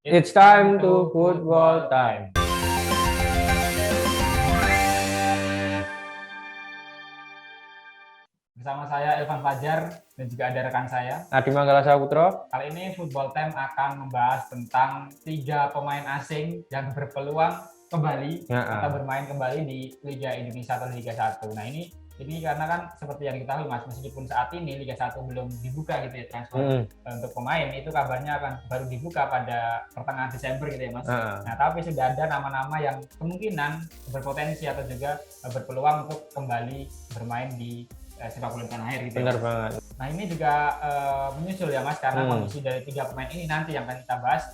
It's time to football time. Bersama saya Elvan Fajar dan juga ada rekan saya. Adi Manggala Saputro. Kali ini Football Time akan membahas tentang 3 pemain asing yang berpeluang kembali atau bermain kembali di Liga Indonesia atau Liga 1. Nah ini karena kan seperti yang diketahui Mas, meskipun saat ini Liga 1 belum dibuka gitu ya transfer untuk pemain, itu kabarnya akan baru dibuka pada pertengahan Desember gitu ya Mas. Nah tapi sudah ada nama-nama yang kemungkinan berpotensi atau juga berpeluang untuk kembali bermain di sepak bola tanah air gitu. Benar banget. Nah ini juga menyusul ya Mas, karena kondisi dari 3 pemain ini nanti yang akan kita bahas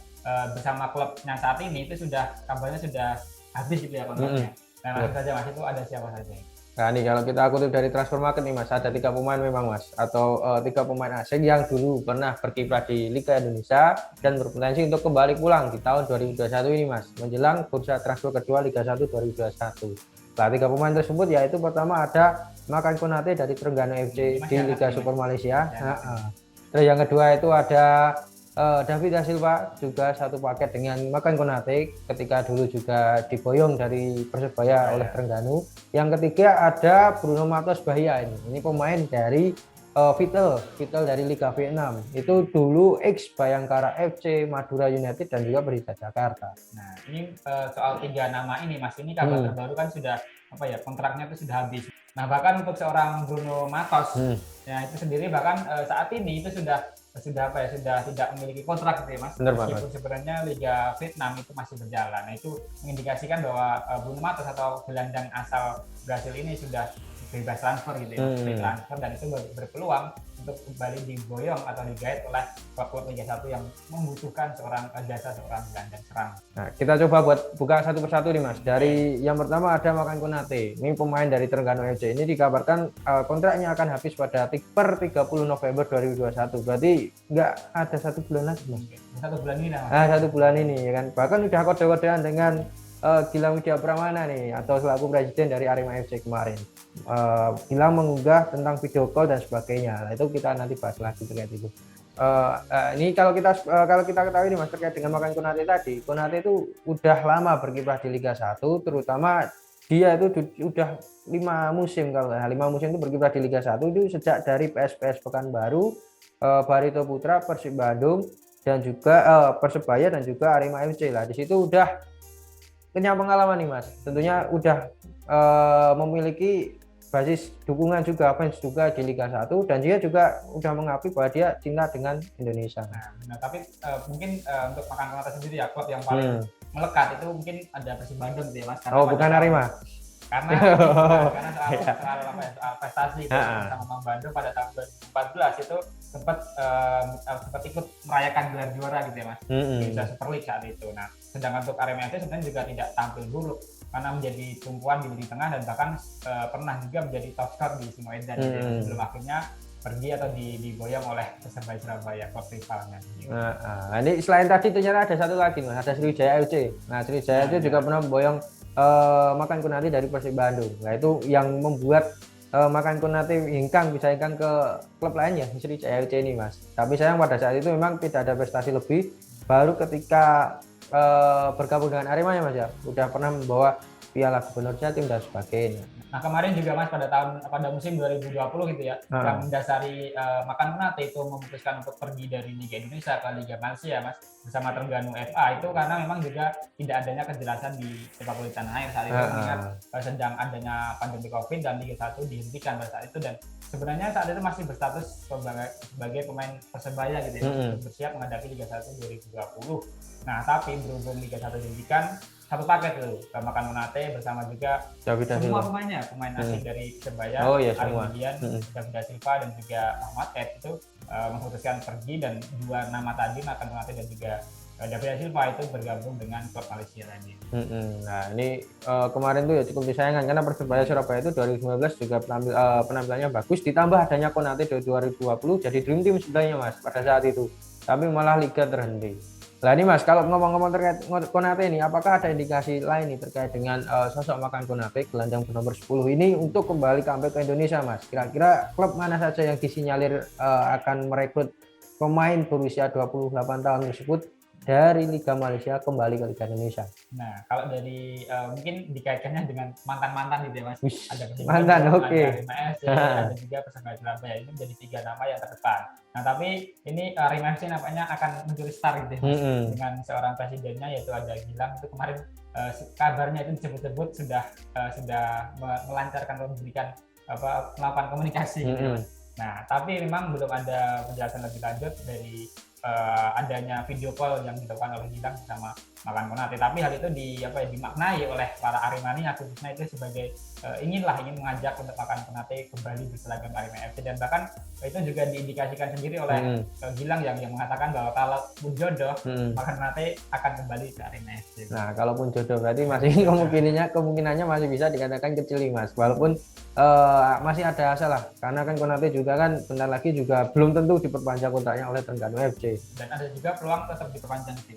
bersama klubnya saat ini itu sudah kabarnya sudah habis gitu ya kontraknya. Nah langsung saja Mas, itu ada siapa saja? Nah nih kalau kita kutip dari transfer market nih Mas, ada 3 pemain memang Mas, atau 3 pemain asing yang dulu pernah berkiprah di Liga Indonesia dan berpotensi untuk kembali pulang di tahun 2021 ini Mas, menjelang bursa transfer kedua Liga 1 2021. Nah 3 pemain tersebut yaitu pertama ada Makan Konate dari Trengganu FC di Liga Super Malaysia. Terus yang kedua itu ada David da Silva, juga satu paket dengan Makan Konate ketika dulu juga diboyong dari Persebaya oleh Trengganu. Yang ketiga ada Bruno Matos Bahia, ini pemain dari Vital dari Liga V6. Itu dulu ex Bayangkara FC, Madura United dan juga Persita Jakarta. Nah ini soal 3 nama ini Mas, ini kabar terbaru kan sudah kontraknya itu sudah habis. Nah bahkan untuk seorang Bruno Matos ya itu sendiri bahkan saat ini itu sudah tidak memiliki kontrak gitu ya Mas. Meskipun sebenarnya Liga Vietnam itu masih berjalan. Nah itu mengindikasikan bahwa Bruno Matos atau gelandang asal Brasil ini sudah bebas transfer gitu ya, transfer, dan itu berpeluang untuk kembali diboyong atau digait oleh klub Liga 1 yang membutuhkan jasa seorang gelandang serang. Nah, kita coba buat buka satu persatu nih Mas. Dari yang pertama ada Makan Konate. Ini pemain dari Trengganu FC. Ini dikabarkan kontraknya akan habis pada per 30 November 2021. Berarti nggak ada 1 bulan lagi Mas. 1 bulan ini Mas. 1 bulan ini ya kan. Bahkan udah kode-kodean dengan Gilang Widya Pramana nih, atau selaku presiden dari Arema FC kemarin. Gilang mengunggah tentang video call dan sebagainya. Nah, itu kita nanti bahas lagi terkait itu. Ini kalau kita ketahui nih Mas, terkait dengan Makan Konate tadi, Konate itu udah lama berkiprah di Liga 1, terutama dia itu udah 5 musim, kalau 5 musim itu berkiprah di Liga 1 itu sejak dari PSPS Pekanbaru, Barito Putra, Persib Bandung, dan juga Persebaya dan juga Arema FC lah. Di situ udah punya pengalaman nih Mas, tentunya udah memiliki basis dukungan juga, fans juga di Liga 1, dan dia juga udah mengakui bahwa dia cinta dengan Indonesia. Nah tapi mungkin untuk Makan Konate sendiri ya, klub yang paling melekat itu mungkin ada Persib Bandung gitu ya Mas. Karena bukan Arema. Karena soal prestasi itu sama Mang Bandung pada tahun 2014 itu sempat ikut merayakan gelar juara gitu ya Mas, di Super League saat itu. Nah sedangkan untuk Arema FC sebenarnya juga tidak tampil buruk karena menjadi tumpuan di lini tengah dan bahkan pernah juga menjadi top skor di Simoedan sebelum akhirnya pergi atau diboyong oleh Persebaya Surabaya, klub rivalnya. Ini selain tadi ternyata ada satu lagi Mas, ada Sriwijaya FC. Nah Sriwijaya FC juga pernah memboyong Makan Konate dari Persib Bandung. Nah itu yang membuat Makan Konate bisa hingkang ke klub lain ya, Sriwijaya FC ini Mas. Tapi sayang pada saat itu memang tidak ada prestasi lebih. Baru ketika bergabung dengan Arema ya Mas ya, udah pernah membawa Piala Gubernur Jatim dan sebagainya. Nah kemarin juga Mas pada musim 2020 gitu ya, yang mendasari Makan Konate itu memutuskan untuk pergi dari Liga Indonesia ke Liga Malaysia Mas, bersama Trengganu FA, itu karena memang juga tidak adanya kejelasan di sepak bola tanah air saat itu, mengingat sedang adanya pandemi Covid dan Liga 1 dihentikan pada saat itu, dan sebenarnya saat itu masih berstatus sebagai pemain Persebaya gitu ya, untuk bersiap menghadapi Liga 1 2020. Nah tapi berhubung Liga 1 dihentikan, satu paket tuh Makan Konate bersama juga semua pemain asing dari Persebaya, Arif Dian, David da Silva dan juga Ahmad Ed itu memutuskan pergi, dan 2 nama tadi Makan Konate dan juga David da Silva itu bergabung dengan klub Malaysia tadi. Nah ini kemarin tuh ya cukup disayangkan karena Persebaya Surabaya itu 2019 juga penampilannya bagus, ditambah adanya Konate 2020 jadi dream team sebenarnya Mas pada saat itu, tapi malah liga terhenti. Nah ini Mas, kalau ngomong-ngomong terkait Konate ini, apakah ada indikasi lain nih terkait dengan sosok Makan Konate, gelandang bernomor 10 ini untuk kembali comeback ke Indonesia Mas? Kira-kira klub mana saja yang disinyalir akan merekrut pemain berusia 28 tahun tersebut dari Liga Malaysia kembali ke Liga Indonesia? Nah, kalau dari mungkin dikaitkannya dengan mantan-mantan gitu ya Mas. Wih, Ada Persib mantan, Bandung, oke. ada Arema FC, ada juga Persebaya Surabaya. Ini menjadi 3 nama yang terdepan. Nah, tapi ini Arema FC nampaknya akan mencuri star gitu ya Mas. Dengan seorang presidennya yaitu ada Gilang, itu kemarin kabarnya itu disebut-sebut sudah melancarkan atau memberikan melakukan komunikasi gitu ya Mas. Nah, tapi memang belum ada penjelasan lebih lanjut dari adanya video call yang dilakukan oleh Gilang bersama Makan Konate. Tapi hal itu dimaknai oleh para Aremania khususnya itu sebagai ingin mengajak untuk Makan Konate kembali berseragam Arema FC, dan bahkan itu juga diindikasikan sendiri oleh Gilang yang mengatakan bahwa kalau pun jodoh Makan Konate akan kembali ke Arema FC. Nah, kalaupun jodoh berarti masih kemungkinannya masih bisa dikatakan kecil nih Mas. Walaupun masih ada asa lah, karena kan Konate juga kan bentar lagi juga belum tentu diperpanjang kontraknya oleh Terengganu FC. Dan ada juga peluang tetap diperpanjang sih.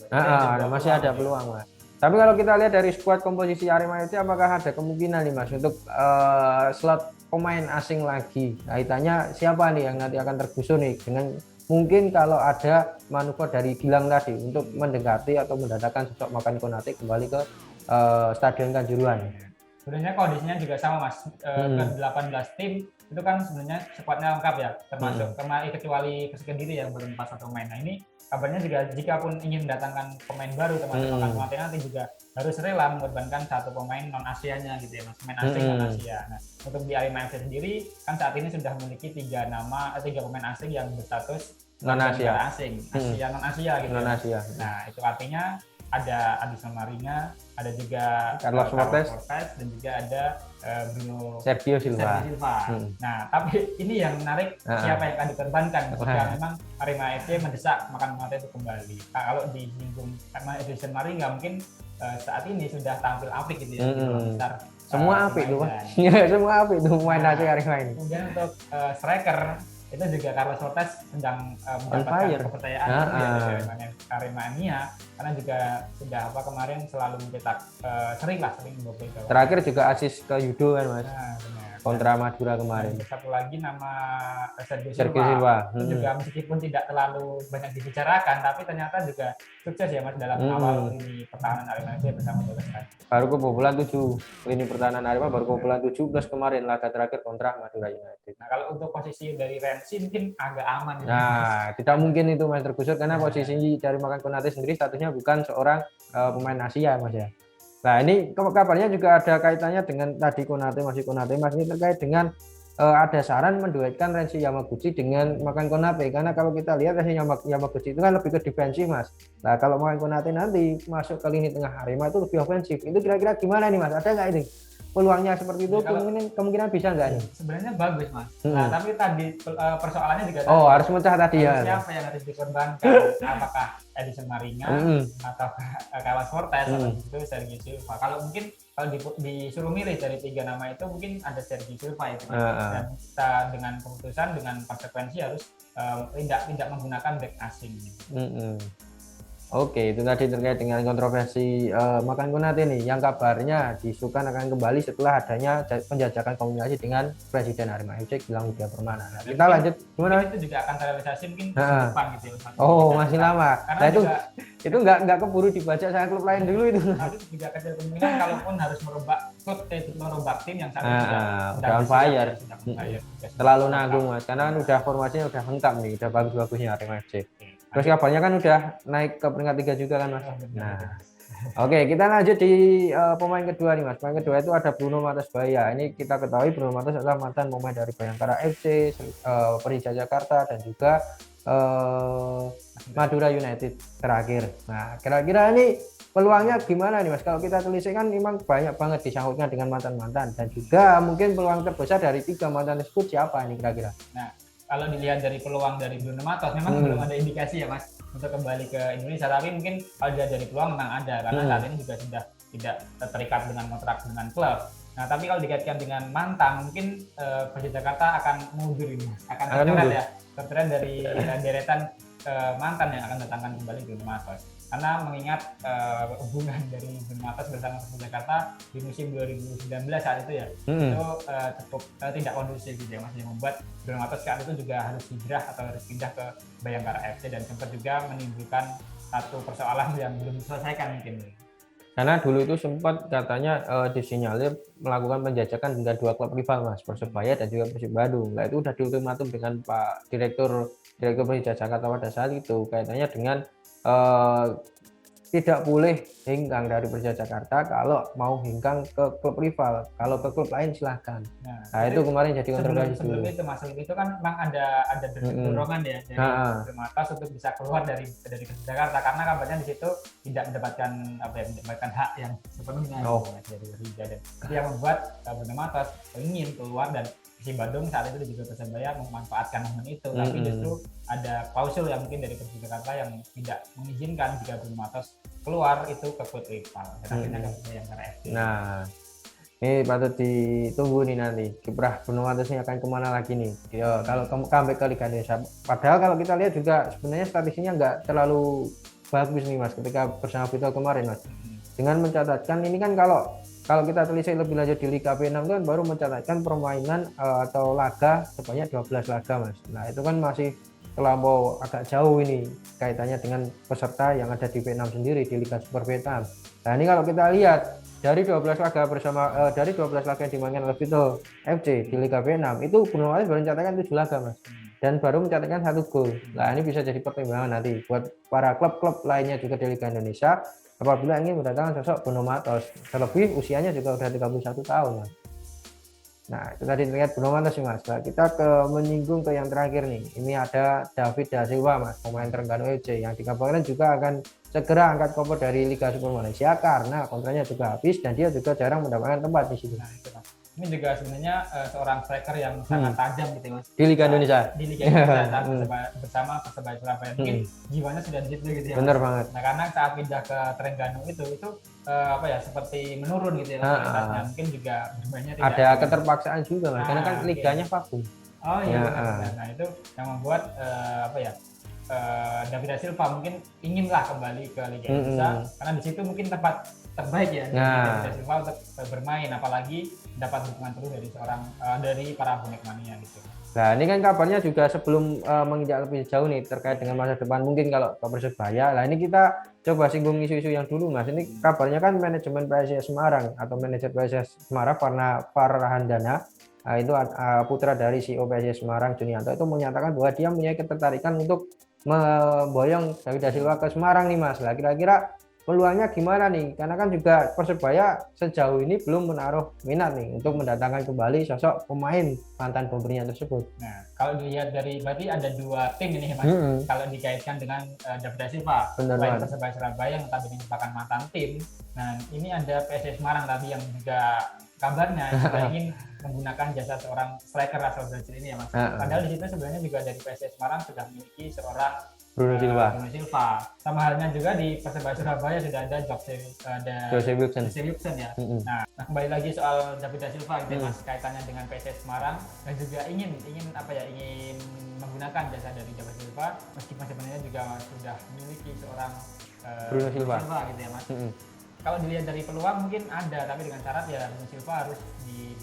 Masih ada peluang Mas. Tapi kalau kita lihat dari skuad komposisi Arema FC, apakah ada kemungkinan nih Mas untuk slot pemain asing lagi? Kaitannya siapa nih yang nanti akan tergusur nih dengan mungkin kalau ada manuver dari Gilang tadi untuk mendekati atau mendatangkan sosok Makan Konate kembali ke Stadion Kanjuruhan? Sebenarnya kondisinya juga sama Mas, ke 18 tim itu kan sebenarnya skuadnya lengkap ya, termasuk kecuali Persik Kediri yang belum pas satu pemain. Nah, ini kabarnya juga jika pun ingin mendatangkan pemain baru termasuk Makan Konate nanti juga harus rela mengorbankan satu pemain non Asianya gitu ya Mas, pemain asing non Asia. Nah, untuk di Arema FC sendiri kan saat ini sudah memiliki 3 pemain asing yang berstatus non Asia, Asia non Asia gitu. Non Asia. Nah, itu artinya ada Adison Maringa, ada juga Carlos Fortes, dan juga ada Bruno Sergio Silva. Nah, tapi ini yang menarik, siapa yang akan dikorbankan jika memang Arema FC mendesak Makan Konate itu kembali. Nah, kalau disinggung sama Adison Maringa mungkin saat ini sudah tampil apik gitu ya, besar. Semua apik tuh, semua apik tuh main aja Arema ini. Kemudian untuk striker itu juga Carlos Fortes sedang mendapatkan kepercayaan dari Aremania, karena juga sudah kemarin selalu mencetak sering membobol. Terakhir juga asis ke Yudo kan Mas. Kontra Madura kemarin. Satu lagi nama Sergio Silva. Itu juga meskipun tidak terlalu banyak dibicarakan, tapi ternyata juga sukses ya Mas dalam awal lini pertahanan Arema FC bersama Bola. Baru kebobolan 7 lini pertahanan Arema, baru kebobolan 7 plus kemarin laga terakhir kontra Madura United. Nah, kalau untuk posisi dari Rensi mungkin agak aman. Nah, tidak mungkin itu Mas tergusur karena posisi dari Makan Konate sendiri statusnya bukan seorang pemain Asia Mas ya. Nah, ini kabarnya juga ada kaitannya dengan tadi Konate Mas ini terkait dengan ada saran menduetkan Rensi Yamaguchi dengan Makan Konate, karena kalau kita lihat Rensi Yamaguchi itu kan lebih ke defensif Mas. Nah, kalau Makan Konate nanti masuk ke lini tengah Arema itu lebih ofensif. Itu kira-kira gimana nih Mas? Ada nggak ini peluangnya seperti itu? Kemungkinan bisa nggak nih? Sebenarnya bagus Mas. Nah, tapi tadi persoalannya juga harus mecah tadi ya. Siapa yang harus dikorbankan? Apakah Adison Maringa atau Carlos Fortes atau itu Sergio Silva? Kalau disuruh milih dari 3 nama itu mungkin ada Sergio Silva ya. Dan kita dengan keputusan dengan konsekuensi harus tidak menggunakan back asing. Oke, itu tadi terkait dengan kontroversi Makan Konate nih, yang kabarnya diisukan akan kembali setelah adanya penjajakan komunikasi dengan Presiden Arema FC Gilang Widya Permana. Nah, kita lanjut gimana? Itu juga akan terrealisasi mungkin depan gitu ya. Masih lama. Nah, itu nggak keburu dibaca sama klub lain dulu itu. Tapi juga kecil kemungkinan kalaupun harus merubah tim yang saat ini sudah on fire. Terlalu nanggung Mas, karena kan udah formasinya udah lengkap nih, udah bagus-bagusnya Arema FC. Terus kabarnya kan udah naik ke peringkat 3 juga kan Mas. Nah, oke, kita lanjut di pemain kedua nih Mas. Pemain kedua itu ada Bruno Matos Bahaya. Ini kita ketahui Bruno Matos adalah mantan pemain dari Bayangkara FC, Persija Jakarta, dan juga Madura United terakhir. Nah, kira-kira ini peluangnya gimana nih Mas? Kalau kita telisik kan memang banyak banget disangkutnya dengan mantan-mantan, dan juga mungkin peluang terbesar dari 3 mantan tersebut siapa ini kira-kira? Nah, kalau dilihat dari peluang dari Bruno Matos memang belum ada indikasi ya Mas untuk kembali ke Indonesia, tapi mungkin kalau dilihat dari peluang memang ada, karena saat ini juga sudah tidak terikat dengan kontrak dengan klub. Nah, tapi kalau dikaitkan dengan mantan, mungkin Persija Jakarta akan mundur ini, akan tercoret dari deretan mantan yang akan datangkan kembali Bruno Matos. Karena mengingat hubungan dari Bruno Matos bersama Persija Jakarta di musim 2019 saat itu ya, itu cukup tidak kondusif gitu ya Mas, yang membuat Bruno Matos saat itu juga harus hijrah atau harus pindah ke Bayangkara FC, dan sempat juga menimbulkan satu persoalan yang belum diselesaikan mungkin. Karena dulu itu sempat katanya disinyalir melakukan penjajakan dengan dua klub rival Mas, Persebaya dan juga Persib Bandung. Nah itu udah diultimatum dengan Pak Direktur Persija Jakarta pada saat itu kaitannya dengan eh, tidak boleh hengkang dari Persija Jakarta kalau mau hengkang ke klub rival, kalau ke klub lain silahkan. Nah itu kemarin jadi kontroversi sebelum dulu. itu Mas, itu kan memang ada dorongan ya dari Matas untuk bisa keluar dari Jakarta karena kabarnya di situ tidak mendapatkan mendapatkan hak yang sepenuhnya dari Liga, dan itu yang membuat Bruno Matas ingin keluar, dan si Bandung saat itu juga Persebaya memanfaatkan momen itu, tapi justru ada klausul yang mungkin dari Persija Jakarta yang tidak mengizinkan jika Bruno Matas keluar itu ke klub rival, dan akhirnya ke Bayangkara FC. Nah ini patut ditunggu nih nanti kiprah Bruno Matas ini akan kemana lagi nih. Kalau comeback ke Liga Indonesia, padahal kalau kita lihat juga sebenarnya statistiknya nggak terlalu bagus nih Mas ketika bersama Vito kemarin Mas, dengan mencatatkan ini kan kalau kita telisik lebih lanjut di Liga B6 itu kan baru mencatatkan permainan atau laga sebanyak 12 laga Mas. Nah itu kan masih terlampau agak jauh ini kaitannya dengan peserta yang ada di B6 sendiri di Liga Super Vietnam. Nah ini kalau kita lihat dari 12 laga dari 12 laga yang dimainkan oleh Vito FC di Liga B6 itu Bruno Matas baru mencatatkan 7 laga Mas, dan baru mencatatkan 1 gol. Nah ini bisa jadi pertimbangan nanti buat para klub-klub lainnya juga di Liga Indonesia apabila ingin mendatangkan sosok Bruno Matas, terlebih usianya juga udah 31 tahun Mas. Nah itu tadi terkait Bruno Matas sih Mas. Nah, kita menyinggung ke yang terakhir nih, ini ada David Da Silva Mas, pemain Terengganu FC yang dikabarkan juga akan segera angkat koper dari Liga Super Malaysia karena kontraknya juga habis dan dia juga jarang mendapatkan tempat di situ. Nah, itu Mas. Ini juga sebenarnya seorang striker yang sangat tajam gitu Mas. Di Liga Indonesia. Di Liga Indonesia bersama Persebaya Surabaya. Mungkin jiwanya sudah di situ gitu ya. Bener banget. Nah, karena saat pindah ke Terengganu itu seperti menurun gitu ya kualitasnya. Mungkin juga bermainnya tidak ada keterpaksaan juga Mas, karena kan liganya vakum. Oh iya benar. Nah, itu yang membuat David Da Silva mungkin inginlah kembali ke Liga Indonesia karena di situ mungkin tempat terbaik ya David Da Silva untuk bermain, apalagi dapat dukungan terus dari para bonek mania gitu. Nah ini kan kabarnya juga sebelum menginjak lebih jauh nih terkait dengan masa depan mungkin kalau ke Persebaya. Nah ini kita coba singgung isu-isu yang dulu Mas. Ini kabarnya kan manajemen PSIS Semarang atau manajer PSIS Semarang Farhandana, itu putra dari CEO PSIS Semarang Junianto, itu menyatakan bahwa dia punya ketertarikan untuk memboyong David Da Silva ke Semarang nih Mas. Nah kira-kira peluangnya gimana nih? Karena kan juga Persebaya sejauh ini belum menaruh minat nih untuk mendatangkan kembali sosok pemain mantan pemberian tersebut. Nah, kalau dilihat berarti ada dua tim ini Mas. Kalau dikaitkan dengan David Da Silva, selain Persebaya Surabaya yang tadi merupakan mantan tim. Nah, ini ada PSIS Semarang tadi yang juga kabarnya juga ingin menggunakan jasa seorang striker asal Brazil ini ya Mas. Padahal di situ sebenarnya juga dari PSIS Semarang sudah memiliki seorang Bruno Silva. Sama halnya juga di Persebaya Surabaya sudah ada Jose Wilson ya. Nah, kembali lagi soal David Da Silva gitu Mas, kaitannya dengan PSIS Semarang dan juga ingin menggunakan jasa dari David Silva, meskipun sebenarnya juga sudah memiliki seorang Bruno Silva gitu ya Mas. Kalau dilihat dari peluang mungkin ada, tapi dengan syarat ya Bruno Silva harus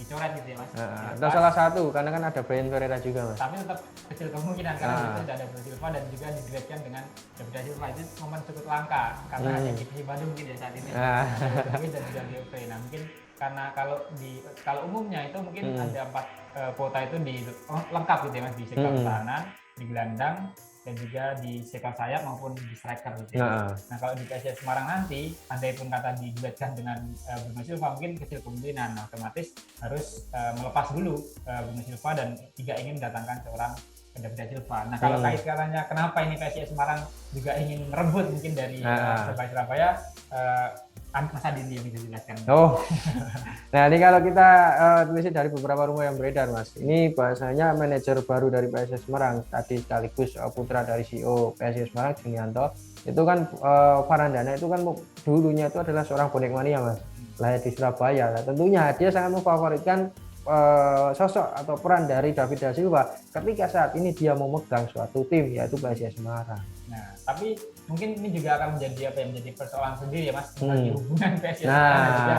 dicoret gitu ya Mas. Atau salah satu, karena kan ada Brian Ferreira juga Mas. Tapi tetap kecil kemungkinan karena itu sudah ada Bruno Silva dan juga digradekan dengan David Da Silva, itu momen cukup langka karena hanya di Bandung mungkin ya saat ini. Dan juga di UP. Nah mungkin karena kalau umumnya itu mungkin ada 4 kuota itu lengkap gitu ya Mas, di sektor pertahanan, di gelandang, dan juga di sektor sayap maupun di striker gitu. Nah kalau di PSIS Semarang nanti, andai pun kata diduetkan dengan Bruno Silva, mungkin kecil kemungkinan otomatis harus melepas dulu Bruno Silva dan tidak ingin mendatangkan seorang David Da Silva. Nah kalau kaitannya kenapa ini PSIS Semarang juga ingin merebut mungkin dari Persebaya Surabaya, Mas Adin yang bisa dijelaskan. Nah ini kalau kita telisik dari beberapa rumah yang beredar Mas, ini bahasanya manajer baru dari PSIS Semarang tadi sekaligus putra dari CEO PSIS Semarang Junianto, itu kan Farhandana itu kan dulunya itu adalah seorang bonek mania Mas, lahir di Surabaya. Nah, tentunya dia sangat memfavoritkan sosok atau peran dari David Da Silva ketika saat ini dia memegang suatu tim yaitu PSIS Semarang. Nah tapi mungkin ini juga akan menjadi menjadi persoalan sendiri ya Mas, bagi hubungan PSIS Nah, dan juga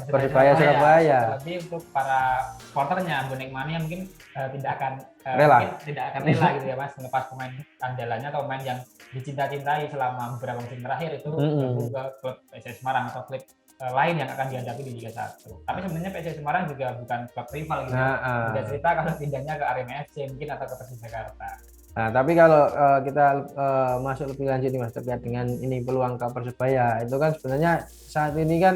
Persebaya Surabaya. Terlebih untuk para supporternya bonek mania mungkin tidak akan Rela. rela gitu ya Mas, melepas pemain andalannya atau pemain yang dicinta-cintai selama beberapa musim terakhir itu ke klub PSIS Semarang atau klub lain yang akan dihadapi di Liga 1. Tapi sebenarnya PSIS Semarang juga bukan klub rival gitu. Tidak cerita kalau pindahnya ke Arema FC mungkin atau ke Persija Jakarta. Nah, tapi kalau kita masuk lebih lanjut nih Mas terkait dengan ini peluang ke Persebaya, itu kan sebenarnya saat ini kan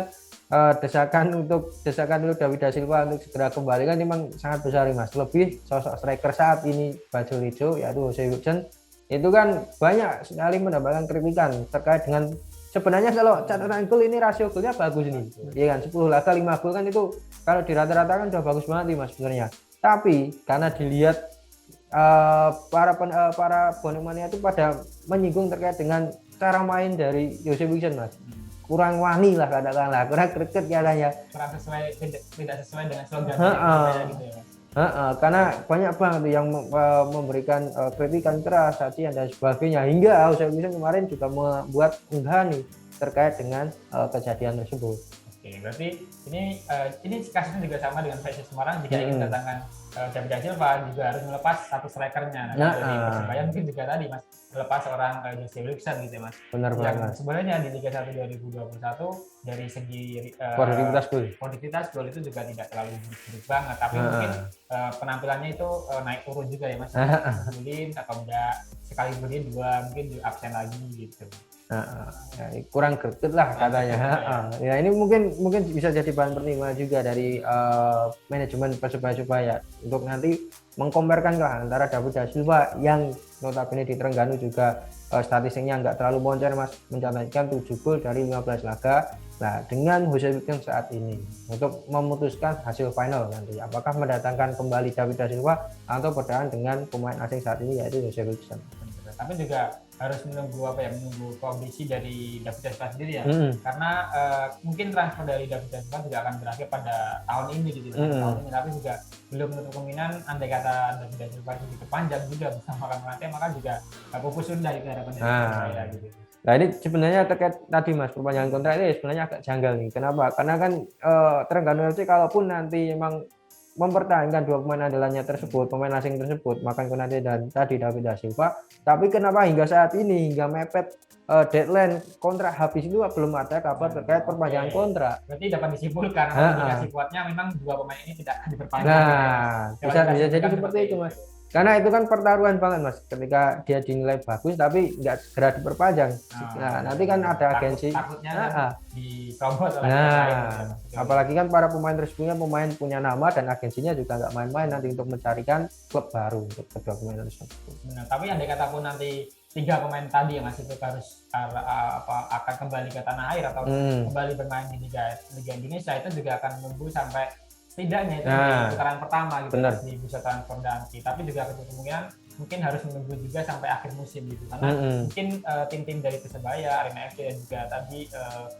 desakan untuk David Da Silva untuk segera kembali kan memang sangat besar nih Mas. Lebih sosok striker saat ini baju hijau yaitu Jose Wilson itu kan banyak sekali mendapatkan kritikan terkait dengan sebenarnya kalau catatan gol ini rasio golnya bagus nih. Iya kan 10 laga 5 gol kan itu kalau dirata-ratakan udah bagus banget nih Mas sebenarnya. Tapi karena dilihat para bonek mania itu pada menyinggung terkait dengan cara main dari Jose Wilson Mas. Kurang wani lah katakanlah, kurang greget katanya. Kurang tidak sesuai dengan slogan gitu ya. Karena banyak banget yang memberikan kritikan keras, cacian dan sebagainya hingga Jose Wilson kemarin juga membuat unggahan nih terkait dengan kejadian tersebut. Oke, berarti ini kasusnya juga sama dengan PSIS Semarang jika ingin mendatangkan David Da Silva juga harus melepas satu strikernya. Dari Persebaya mungkin juga tadi Mas melepas seorang Jose Wilson gitu ya Mas. Benar banget. Sebenarnya di Liga 1 2021 dari segi produktivitas gol itu juga tidak terlalu buruk banget, tapi mungkin penampilannya itu naik turun juga ya Mas. Golin atau enggak sekali golin dua mungkin absen lagi gitu. Ya, kurang greget lah katanya. Ya ini mungkin bisa jadi bahan pertimbangan juga dari manajemen Persebaya untuk nanti mengkomparkan lah antara David Da Silva yang notabene di Terengganu juga statistiknya nggak terlalu moncer Mas, mencatatkan 7 gol dari 15 laga. Nah dengan Jose Wilson saat ini untuk memutuskan hasil final nanti apakah mendatangkan kembali David Da Silva atau bertahan dengan pemain asing saat ini yaitu Jose Wilson. Tapi juga harus menunggu kondisi dari David Da Silva sendiri ya, karena mungkin transfer dari David Da Silva juga akan berakhir pada tahun ini gitu tahun ini, tapi juga belum menutup kemungkinan andai kata David Da Silva itu diperpanjang juga bersama Kanonate maka juga pupus sudah itu harapan dari Persebaya gitu. Nah ini sebenarnya terkait tadi Mas perpanjangan kontrak ini sebenarnya agak janggal nih. Kenapa? Karena kan Terengganu FC kalaupun nanti memang mempertahankan dua pemain andalannya tersebut, pemain asing tersebut, Makan Konate dan tadi David Da Silva, tapi kenapa hingga saat ini hingga mepet deadline kontrak habis itu belum ada kabar terkait perpanjangan kontrak. Berarti dapat disimpulkan indikasi kuatnya memang dua pemain ini tidak diperpanjang. Nah, bisa jadi seperti itu Mas. Karena itu kan pertaruhan banget Mas, ketika dia dinilai bagus tapi nggak segera diperpanjang. Nah, nanti kan ada agensi. Takutnya dicopot oleh apalagi kan para pemain tersebutnya pemain punya nama dan agensinya juga nggak main-main nanti untuk mencarikan klub baru untuk kedua pemain tersebut. Benar, tapi andai kata pun nanti 3 pemain tadi ya Mas itu harus akan kembali ke tanah air atau kembali bermain di Liga Indonesia, itu juga akan menunggu sampai setidaknya itu di putaran pertama gitu di bursa transfer nanti, tapi juga kemungkinan mungkin harus menunggu juga sampai akhir musim gitu karena mungkin tim-tim dari Persebaya, Arema FC dan juga tadi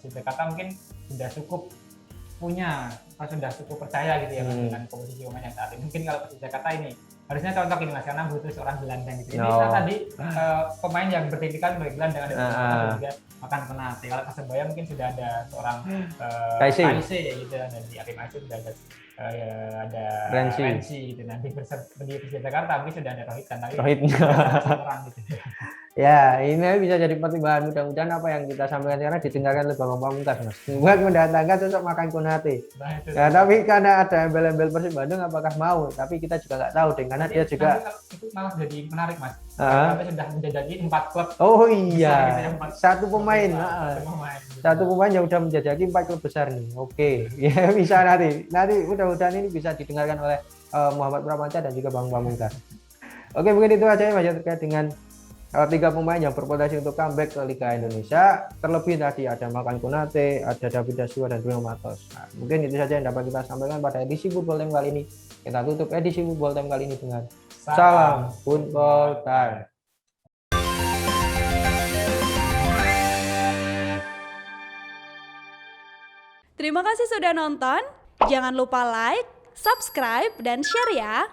Persija Jakarta mungkin sudah cukup percaya gitu ya dengan komposisi pemain yang saat ini. Mungkin kalau Persija Jakarta ini harusnya cocok ini Mas karena butuh seorang gelandang gitu. Ini tadi pemain yang bertipikal sebagai gelandang ada juga Makan Konate. Kalau Persebaya mungkin sudah ada seorang Kaise gitu, dan di Arema FC sudah ada Rensi gitu. Nanti di Persija Jakarta mungkin sudah ada Rohit orang gitu. Ya, ini bisa jadi pertimbangan. Mudah-mudahan apa yang kita sampaikan sekarang didengarkan oleh Bang Pamungkas, Mas. Buat mendatangkan sosok Makan Konate. Ya, tapi karena ada embel-embel Persib Bandung, apakah mau? Tapi kita juga nggak tahu, deh, karena dia juga itu malah jadi menarik, Mas. Karena sudah menjajaki 4 klub. Oh iya, satu pemain. Satu pemain yang sudah menjajaki 4 klub besar nih. Oke, ya bisa nanti mudah-mudahan ini bisa didengarkan oleh Muhammad Prapanca dan juga Bang Pamungkas. Oke, mungkin itu aja Mas terkait dengan 3 pemain yang berpotensi untuk comeback ke Liga Indonesia. Terlebih tadi ada Makan Konate, ada David Da Silva dan Bruno Matos. Nah, mungkin itu saja yang dapat kita sampaikan pada edisi Football Time kali ini. Kita tutup edisi Football Time kali ini dengan salam Football Time. Terima kasih sudah nonton. Jangan lupa like, subscribe, dan share ya.